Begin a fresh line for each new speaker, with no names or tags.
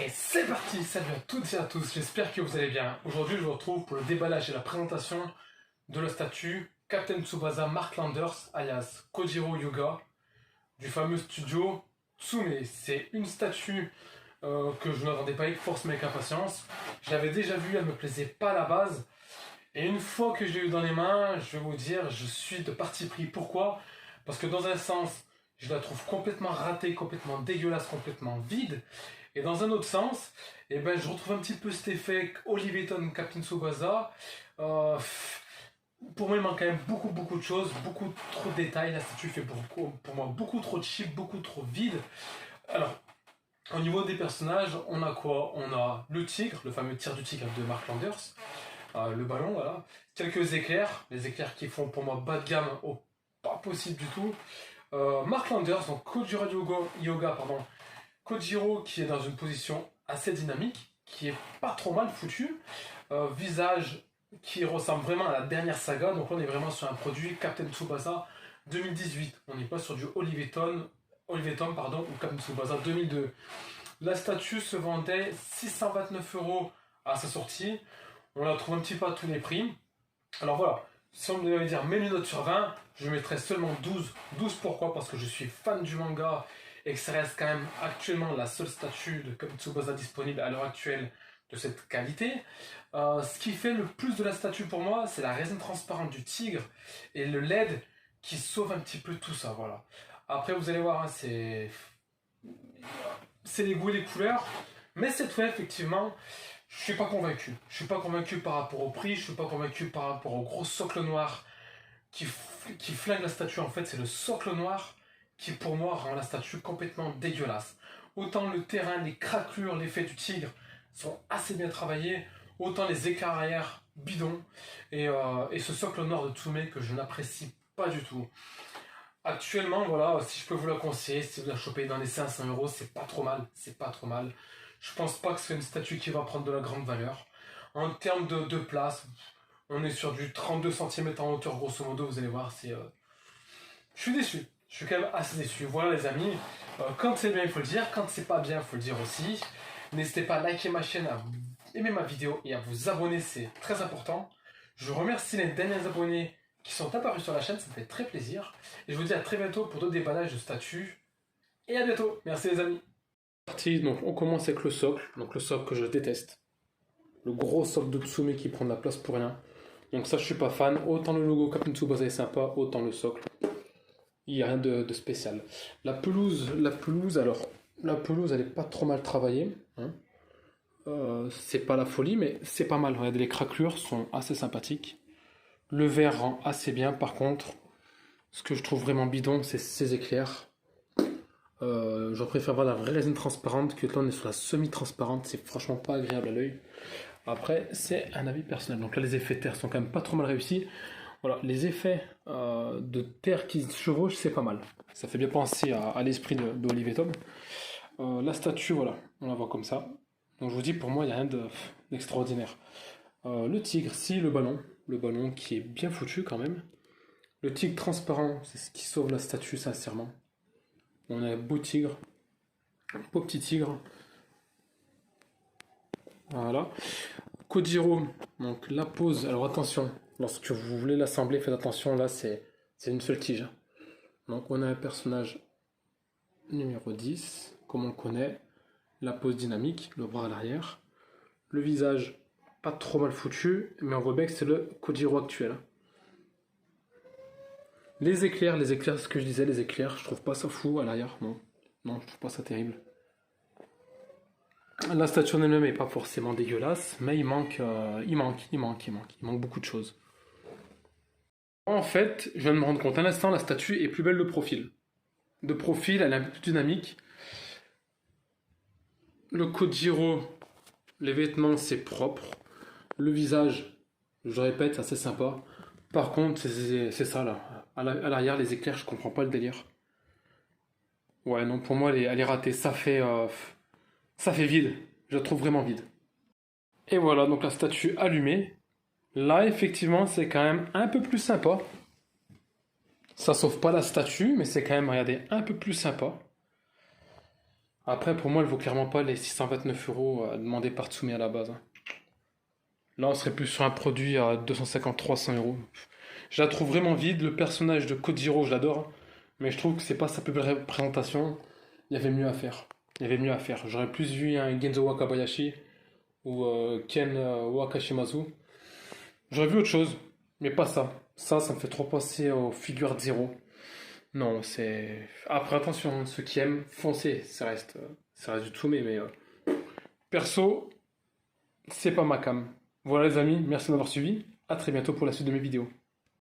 Et c'est parti, salut à toutes et à tous, j'espère que vous allez bien. Aujourd'hui je vous retrouve pour le déballage et la présentation de la statue Captain Tsubasa Mark Landers alias Kojiro Yuga du fameux studio Tsume. C'est une statue que je n'attendais pas avec force mais avec impatience. Je l'avais déjà vue, elle me plaisait pas à la base. Et une fois que je l'ai eu dans les mains, je vais vous dire, je suis de parti pris. Pourquoi? Parce que dans un sens, je la trouve complètement ratée, complètement dégueulasse, complètement vide. Et dans un autre sens, eh ben, je retrouve un petit peu cet effet Oliveton Captain Tsubasa. Euh, pour moi, il manque quand même beaucoup de choses, beaucoup trop de détails. La statue fait pour moi beaucoup trop cheap, beaucoup trop vide. Alors, au niveau des personnages, on a quoi? On a le tigre, le fameux tir du tigre de Mark Landers. Le ballon, voilà. Quelques éclairs, les éclairs qui font pour moi bas de gamme au pas possible du tout. Mark Landers, donc Kojiro Yoga, pardon. Kojiro qui est dans une position assez dynamique, qui est pas trop mal foutu. Visage qui ressemble vraiment à la dernière saga, donc là on est vraiment sur un produit Captain Tsubasa 2018. On n'est pas sur du Oliveton pardon, ou Captain Tsubasa 2002. La statue se vendait 629€ à sa sortie. On la trouve un petit peu à tous les prix. Alors voilà, si on devait dire mets une note sur 20, je mettrais seulement 12. 12 pourquoi? Parce que je suis fan du manga et que ça reste quand même actuellement la seule statue de Captain Tsubasa disponible à l'heure actuelle de cette qualité. Ce qui fait le plus de la statue pour moi, c'est la résine transparente du tigre et le LED qui sauve un petit peu tout ça. Voilà. Après vous allez voir, hein, c'est les goûts et les couleurs. Mais cette fois effectivement, je suis pas convaincu. Je suis pas convaincu par rapport au prix, je suis pas convaincu par rapport au gros socle noir qui flingue la statue. En fait, c'est le socle noir qui, pour moi, rend la statue complètement dégueulasse. Autant le terrain, les craquelures, l'effet du tigre sont assez bien travaillés, autant les écarts arrière bidons et ce socle noir de Tsume que je n'apprécie pas du tout. Actuellement, voilà, si je peux vous la conseiller, si vous la chopez dans les 500€, c'est pas trop mal, c'est pas trop mal. Je pense pas que c'est une statue qui va prendre de la grande valeur. En termes de place, on est sur du 32 cm en hauteur, grosso modo, vous allez voir, je suis déçu. Je suis quand même assez déçu. Voilà les amis, quand c'est bien il faut le dire, quand c'est pas bien il faut le dire aussi. N'hésitez pas à liker ma chaîne, à aimer ma vidéo et à vous abonner, c'est très important. Je remercie les derniers abonnés qui sont apparus sur la chaîne, ça me fait très plaisir. Et je vous dis à très bientôt pour d'autres déballages de statues. Et à bientôt, merci les amis. Donc on commence avec le socle, donc le socle que je déteste. Le gros socle de Tsume qui prend de la place pour rien. Donc ça je suis pas fan, autant le logo Captain Tsubasa est sympa, autant le socle. Il n'y a rien de spécial. La pelouse elle est pas trop mal travaillée. Hein. C'est pas la folie, mais c'est pas mal. Regardez, les craquelures sont assez sympathiques. Le verre rend assez bien, par contre. Ce que je trouve vraiment bidon, c'est ces éclairs. Je préfère voir la vraie résine transparente que là on est sur la semi-transparente. C'est franchement pas agréable à l'œil. Après, c'est un avis personnel. Donc là, les effets de terre sont quand même pas trop mal réussis. Voilà, les effets de terre qui se chevauchent, c'est pas mal. Ça fait bien penser à l'esprit de Oliveton. La statue, voilà, on la voit comme ça. Donc je vous dis, pour moi, il n'y a rien d'extraordinaire. Le tigre, si, le ballon qui est bien foutu quand même. Le tigre transparent, c'est ce qui sauve la statue, sincèrement. On a un beau tigre, un beau petit tigre. Voilà. Kojiro, donc la pose, alors attention, lorsque vous voulez l'assembler, faites attention, là c'est une seule tige. Donc on a un personnage numéro 10, comme on le connaît, la pose dynamique, le bras à l'arrière, le visage pas trop mal foutu, mais on voit bien que c'est le Kojiro actuel. Les éclairs, ce que je disais, les éclairs, je trouve pas ça fou à l'arrière, non, je trouve pas ça terrible. La statue en elle-même n'est pas forcément dégueulasse, mais il manque beaucoup de choses. En fait, je viens de me rendre compte, à l'instant, la statue est plus belle de profil. De profil, elle est un peu plus dynamique. Le Kojiro, les vêtements, c'est propre. Le visage, je répète, c'est assez sympa. Par contre, c'est ça là. À l'arrière, les éclairs, je comprends pas le délire. Ouais, non, pour moi, elle est ratée. Ça fait vide. Je la trouve vraiment vide. Et voilà, donc la statue allumée. Là, effectivement, c'est quand même un peu plus sympa. Ça sauve pas la statue, mais c'est quand même, regardez, un peu plus sympa. Après, pour moi, elle vaut clairement pas les 629 € demandés par Tsumi à la base, hein. Là, on serait plus sur un produit à 250-300 €. Je la trouve vraiment vide. Le personnage de Kojiro, je l'adore, hein. Mais je trouve que c'est pas sa plus belle représentation. Il y avait mieux à faire. Il y avait mieux à faire. J'aurais plus vu un Genzo Wakabayashi ou Ken Wakashimazu. J'aurais vu autre chose, mais pas ça. Ça me fait trop penser aux figures de Zero. Non, c'est. Après, attention, ceux qui aiment, foncez. Ça reste du Tsumi, mais perso, c'est pas ma cam. Voilà les amis, merci de m'avoir suivi. À très bientôt pour la suite de mes vidéos.